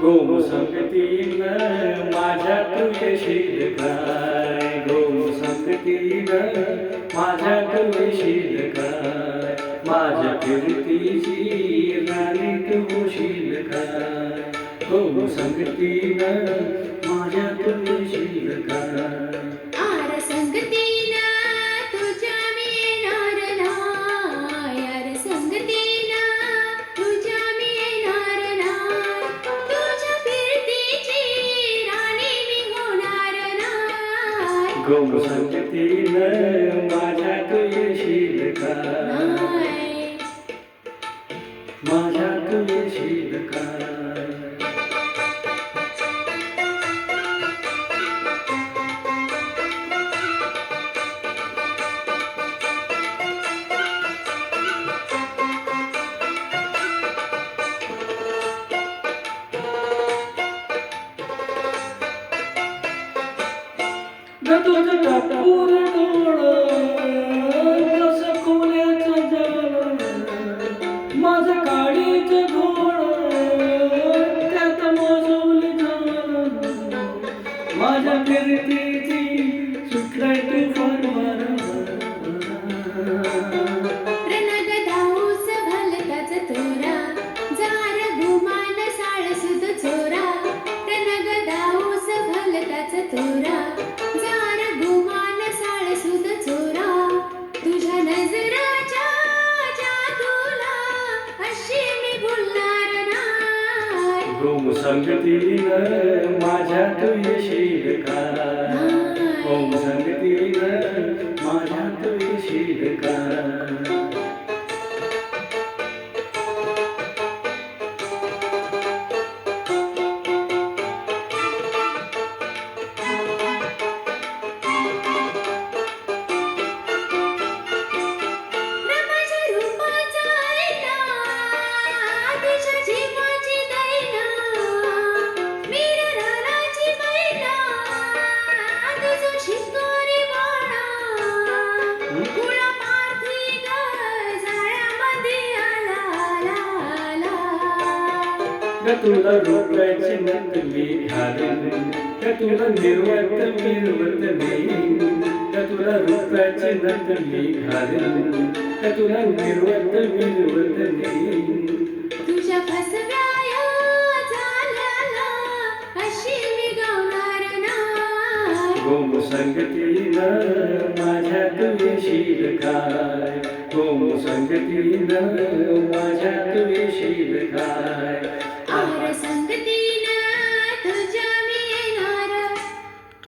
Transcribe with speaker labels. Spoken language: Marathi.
Speaker 1: गोम संगतीन माझ्यात येशील काय, गोम संगतीन माझ्यात येशील काय, माझ्या फिरतीची राणी तू होशील काय, गोम संगतीन माझ्यात येशील काय.
Speaker 2: आर संगतीन तुझ्या मी येणार नाय, आर संगतीन तुझ्या मी येणार नाय, तुझ्या फिरतीची राणी मी होणार नाय.
Speaker 1: गोम संगतीन माझ्यात येशील काय,
Speaker 2: नाय.
Speaker 1: माझ्यात येशील काय. तुझं टपूर डोळं कसं खोल्याचं जाळं, माझं काळीचं घोडं त्यात मोजवली झालं, माझ्या फिरतीची सुटलाय तुफान वारा.
Speaker 2: प्रणग धाऊस भलताच तोरा, जार गुमान साळसुद चोरा, प्रणग धाऊस भलताच तोरा, जार गुमान साळसुद चोरा, तुझ्या नजराच्या जादूला अशी मी भुलणार नाय.
Speaker 1: गोम संगतीन माझ्यात येशील काय, गोम संगतीन माझ्यात येशील काय.
Speaker 2: माझ्या रूपाचा ऐना, तुझ्या जीवाची दैना, मीर रानाची मैना, तुझं शिकारी वाणा, कुळा पार्थी ग जाळ्यामध्ये आला आला आला.
Speaker 1: तुला रुपयाची नकली घालीन, तुला निर्वत मिरवत नेईन, तुला रुपयाची नकली घालीन, तुला निर्वत मिरवत नेईन.
Speaker 2: तुझ्या फसव्या झाल्याला अशी मी गावणार नाय.
Speaker 1: गोम संगतीन माझ्यात येशील काय, गोम संगतीन माझ्यात